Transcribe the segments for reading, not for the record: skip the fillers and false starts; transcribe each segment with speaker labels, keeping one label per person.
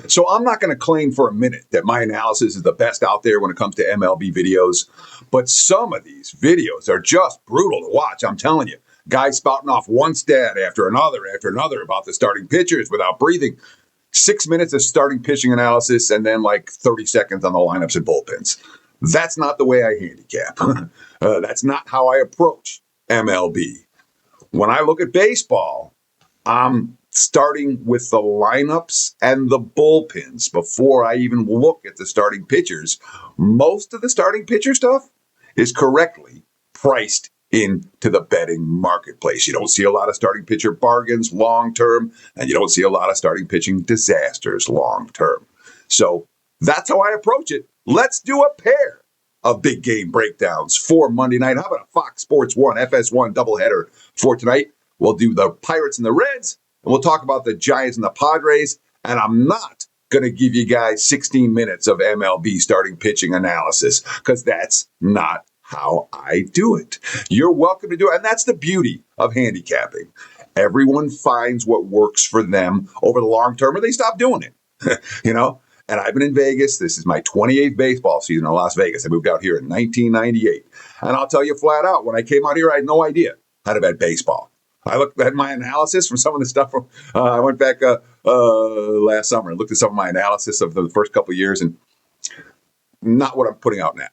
Speaker 1: So I'm not going to claim for a minute that my analysis is the best out there when it comes to MLB videos, but some of these videos are just brutal to watch. I'm telling you, guys spouting off one stat after another about the starting pitchers without breathing. 6 minutes of starting pitching analysis and then like 30 seconds on the lineups and bullpens. That's not the way I handicap. That's not how I approach MLB. When I look at baseball, I'm starting with the lineups and the bullpens before I even look at the starting pitchers. Most of the starting pitcher stuff is correctly priced into the betting marketplace. You don't see a lot of starting pitcher bargains long term, and you don't see a lot of starting pitching disasters long term. So that's how I approach it. Let's do a pair of big game breakdowns for Monday night. How about a Fox Sports 1 FS1 doubleheader for tonight? We'll do the Pirates and the Reds, and we'll talk about the Giants and the Padres. And I'm not going to give you guys 16 minutes of MLB starting pitching analysis because that's not how I do it. You're welcome to do it. And that's the beauty of handicapping. Everyone finds what works for them over the long term, or they stop doing it. You know? And I've been in Vegas. This is my 28th baseball season in Las Vegas. I moved out here in 1998. And I'll tell you flat out, when I came out here, I had no idea how to bet baseball. I looked at my analysis from some of the stuff from, I went back last summer and looked at some of my analysis of the first couple of years, and not what I'm putting out now.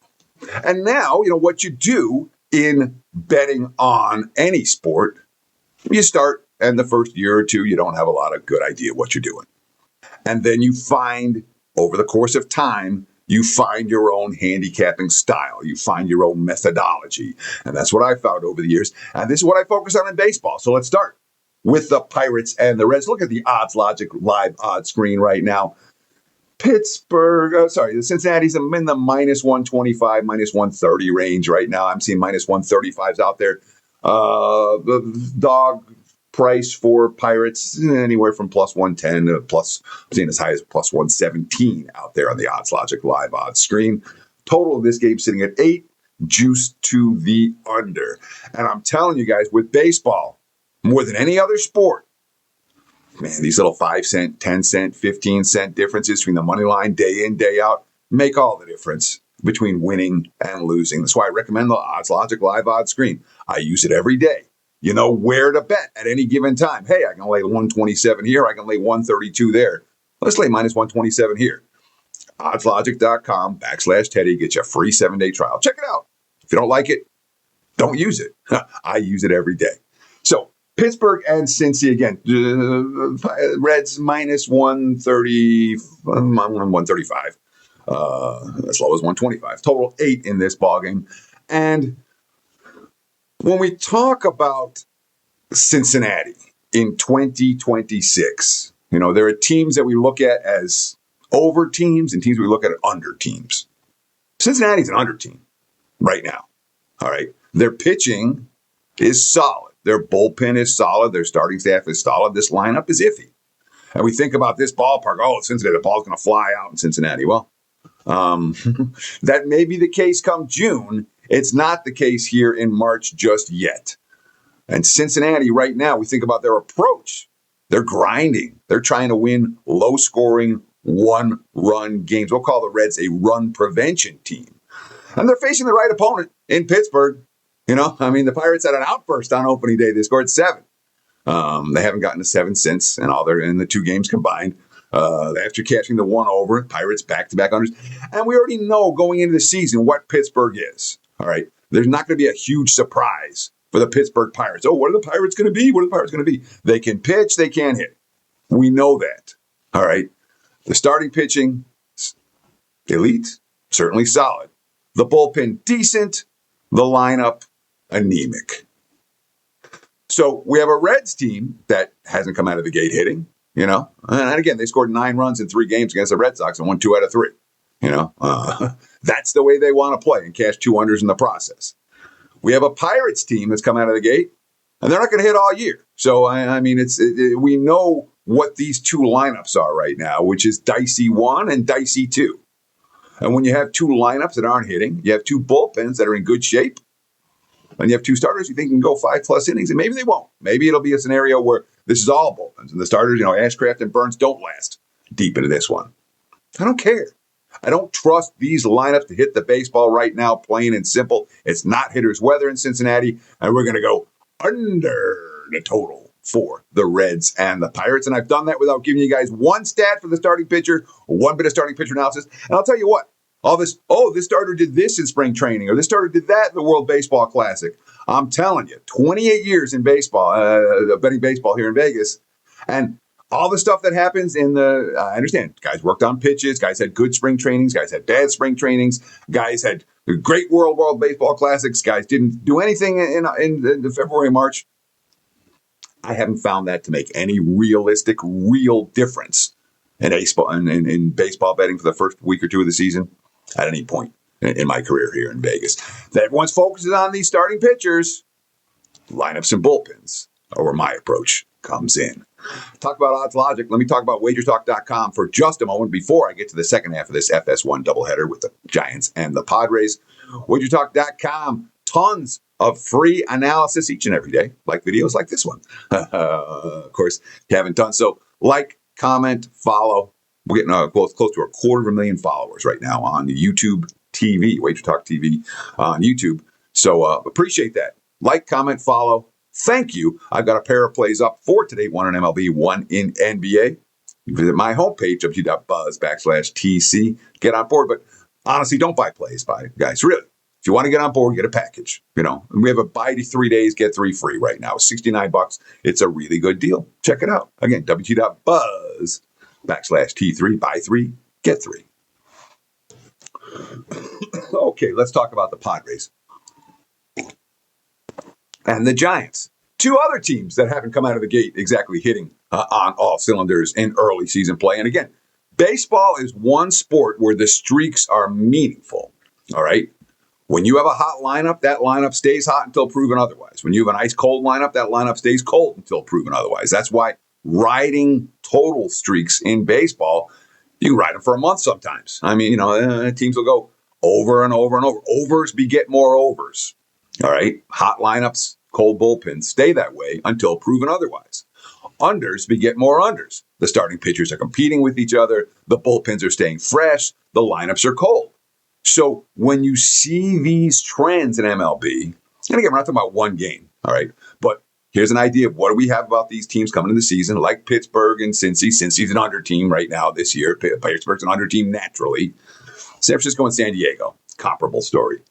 Speaker 1: And now, you know, what you do in betting on any sport, you start, and the first year or two, you don't have a lot of good idea what you're doing. And then you find, over the course of time, you find your own handicapping style. You find your own methodology. And that's what I found over the years. And this is what I focus on in baseball. So let's start with the Pirates and the Reds. Look at the Odds Logic live odds screen right now. The Cincinnati's in the minus 125, minus 130 range right now. I'm seeing minus 135s out there. The dog price for Pirates anywhere from plus 110 to plus, I'm seeing as high as plus 117 out there on the Odds Logic live odds screen. Total of this game sitting at 8, juice to the under. And I'm telling you guys, with baseball, more than any other sport, man, these little 5 cent, 10 cent, 15 cent differences between the money line day in, day out make all the difference between winning and losing. That's why I recommend the Odds Logic live odds screen. I use it every day. You know where to bet at any given time. Hey, I can lay 127 here. I can lay 132 there. Let's lay minus 127 here. oddslogic.com/Teddy. Get you a free 7-day trial. Check it out. If you don't like it, don't use it. I use it every day. So Pittsburgh and Cincy again. Reds minus 130, 135. As low as 125. Total 8 in this ballgame. And when we talk about Cincinnati in 2026, you know, there are teams that we look at as over teams and teams we look at as under teams. Cincinnati's an under team right now. All right. Their pitching is solid. Their bullpen is solid. Their starting staff is solid. This lineup is iffy. And we think about this ballpark. Oh, Cincinnati, the ball's going to fly out in Cincinnati. Well, that may be the case come June. It's not the case here in March just yet. And Cincinnati right now, we think about their approach. They're grinding. They're trying to win low-scoring, one-run games. We'll call the Reds a run prevention team. And they're facing the right opponent in Pittsburgh. You know, I mean, the Pirates had an outburst on opening day. They scored 7. They haven't gotten to 7 since, and all in the 2 games combined. After catching the 1 over, Pirates back-to-back unders. And we already know going into the season what Pittsburgh is. All right. There's not going to be a huge surprise for the Pittsburgh Pirates. Oh, what are the Pirates going to be? What are the Pirates going to be? They can pitch. They can hit. We know that. All right. The starting pitching, elite, certainly solid. The bullpen, decent. The lineup, anemic. So we have a Reds team that hasn't come out of the gate hitting, you know. And again, they scored 9 runs in 3 games against the Red Sox and won 2 out of 3. You know, that's the way they want to play and cash 2 unders in the process. We have a Pirates team that's come out of the gate, and they're not going to hit all year. So, I mean, we know what these 2 lineups are right now, which is dicey 1 and dicey 2. And when you have 2 lineups that aren't hitting, you have 2 bullpens that are in good shape, and you have 2 starters you think can go 5+ innings, and maybe they won't. Maybe it'll be a scenario where this is all bullpens, and the starters, you know, Ashcraft and Burns don't last deep into this one. I don't care. I don't trust these lineups to hit the baseball right now, plain and simple. It's not hitters' weather in Cincinnati, and we're going to go under the total for the Reds and the Pirates. And I've done that without giving you guys one stat for the starting pitcher, one bit of starting pitcher analysis. And I'll tell you what, all this, this starter did this in spring training, or this starter did that in the World Baseball Classic. I'm telling you, 28 years in baseball, betting baseball here in Vegas, and all the stuff that happens in the, I understand, guys worked on pitches, guys had good spring trainings, guys had bad spring trainings, guys had great World Baseball Classics, guys didn't do anything in February and March. I haven't found that to make any real difference in baseball betting for the first week or two of the season at any point in my career here in Vegas. Everyone's focusing on these starting pitchers, lineups and bullpens are where my approach comes in. Talk about odds logic. Let me talk about WagerTalk.com for just a moment before I get to the second half of this FS1 doubleheader with the Giants and the Padres. WagerTalk.com, tons of free analysis each and every day, like videos like this one. Of course, if you haven't done so, like, comment, follow. We're getting close to 250,000 followers right now on YouTube TV, WagerTalk TV on YouTube. So appreciate that. Like, comment, follow. Thank you. I've got a pair of plays up for today, one in MLB, one in NBA. You visit my homepage, www.buzz.com/TC. Get on board. But honestly, don't buy plays, guys. Really. If you want to get on board, get a package. We have a buy 3 days, get 3 free right now. $69. It's a really good deal. Check it out. Again, www.buzz.com/T3. Buy 3, get 3. Okay, let's talk about the Padres and the Giants. Two other teams that haven't come out of the gate exactly hitting on all cylinders in early season play. And again, baseball is one sport where the streaks are meaningful. All right. When you have a hot lineup, that lineup stays hot until proven otherwise. When you have an ice cold lineup, that lineup stays cold until proven otherwise. That's why riding total streaks in baseball, you can ride them for a month sometimes. I mean, teams will go over and over and over. Overs beget more overs. All right. Hot lineups, cold bullpens stay that way until proven otherwise. Unders beget more unders. The starting pitchers are competing with each other. The bullpens are staying fresh. The lineups are cold. So when you see these trends in MLB, and again, we're not talking about one game. All right. But here's an idea of what do we have about these teams coming into the season, like Pittsburgh and Cincy. Cincy's an under team right now this year. Pittsburgh's an under team naturally. San Francisco and San Diego, comparable story.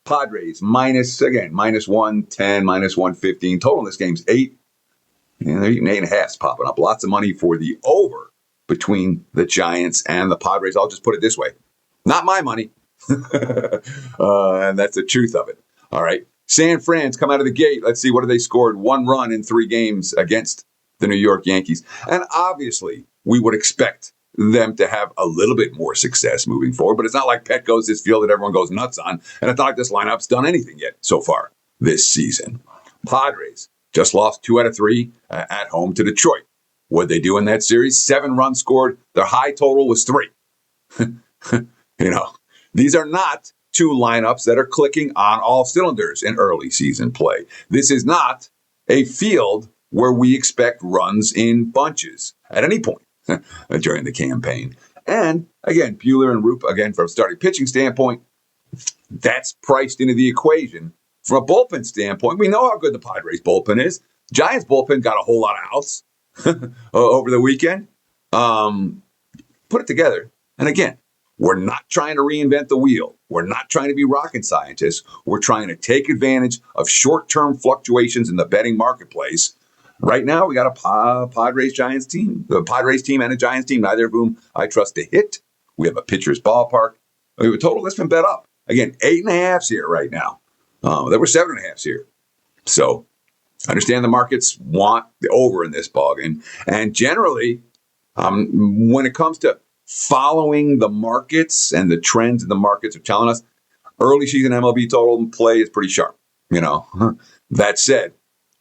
Speaker 1: Padres, minus 110, minus 115. Total in this game's 8. And they're even 8.5's popping up. Lots of money for the over between the Giants and the Padres. I'll just put it this way. Not my money. And that's the truth of it. All right. San Fran's come out of the gate. Let's see, what have they scored? 1 run in 3 games against the New York Yankees. And obviously, we would expect them to have a little bit more success moving forward. But it's not like Petco's this field that everyone goes nuts on. And it's not like this lineup's done anything yet so far this season. Padres just lost 2 out of 3 at home to Detroit. What'd they do in that series? 7 runs scored. Their high total was 3. These are not 2 lineups that are clicking on all cylinders in early season play. This is not a field where we expect runs in bunches at any point during the campaign. And again, Buehler and Roop, again, from a starting pitching standpoint, that's priced into the equation. From a bullpen standpoint, we know how good the Padres bullpen is. Giants bullpen got a whole lot of outs over the weekend. Put it together. And again, we're not trying to reinvent the wheel. We're not trying to be rocket scientists. We're trying to take advantage of short-term fluctuations in the betting marketplace. Right now, we got a Padres-Giants team, the Padres team and a Giants team, neither of whom I trust to hit. We have a pitcher's ballpark. We have a total that's been bet up. Again, 8.5's here right now. There were 7.5's here. So understand the markets want the over in this ballgame. And generally, when it comes to following the markets and the trends in the markets are telling us, early season MLB total play is pretty sharp. That said,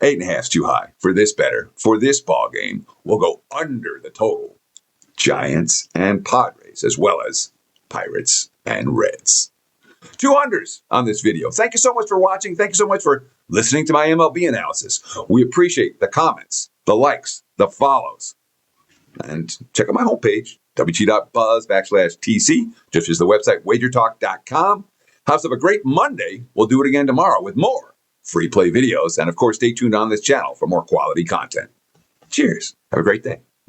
Speaker 1: 8.5's too high for this better. For this ball game, we'll go under the total. Giants and Padres, as well as Pirates and Reds. 2 unders on this video. Thank you so much for watching. Thank you so much for listening to my MLB analysis. We appreciate the comments, the likes, the follows. And check out my homepage, wt.buzz/TC. Just visit the website, WagerTalk.com. Have a great Monday. We'll do it again tomorrow with more free play videos. And of course, stay tuned on this channel for more quality content. Cheers. Have a great day.